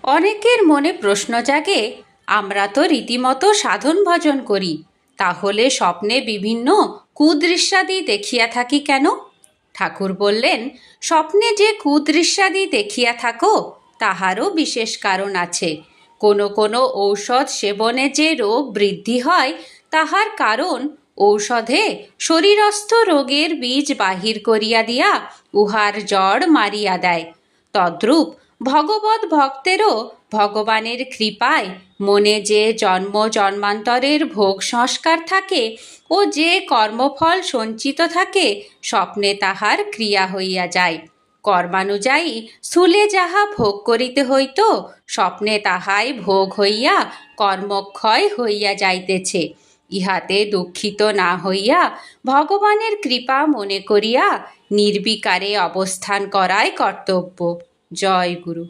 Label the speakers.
Speaker 1: অনেকের মনে প্রশ্ন জাগে, আমরা তো রীতিমতো সাধন ভজন করি, তাহলে স্বপ্নে বিভিন্ন কুদৃশ্যাদি দেখিয়া থাকি কেন? ঠাকুর বললেন, স্বপ্নে যে কুদৃশ্যাদি দেখিয়া থাকো তাহারও বিশেষ কারণ আছে। কোনো কোনো ঔষধ সেবনে যে রোগ বৃদ্ধি হয় তাহার কারণ ঔষধে শরীরস্থ রোগের বীজ বাহির করিয়া দিয়া উহার জড় মারিয়া দেয়। তদ্রূপ ভগবত ভক্তেরও ভগবানের কৃপায় মনে যে জন্ম জন্মান্তরের ভোগ সংস্কার থাকে ও যে কর্মফল সঞ্চিত থাকে, স্বপ্নে তাহার ক্রিয়া হইয়া যায়। কর্মানুযায়ী স্থূলে যাহা ভোগ করিতে হইত, স্বপ্নে তাহাই ভোগ হইয়া কর্মক্ষয় হইয়া যাইতেছে। ইহাতে দুঃখিত না হইয়া ভগবানের কৃপা মনে করিয়া নির্বিকারে অবস্থান করাই কর্তব্য। জয় গুরু।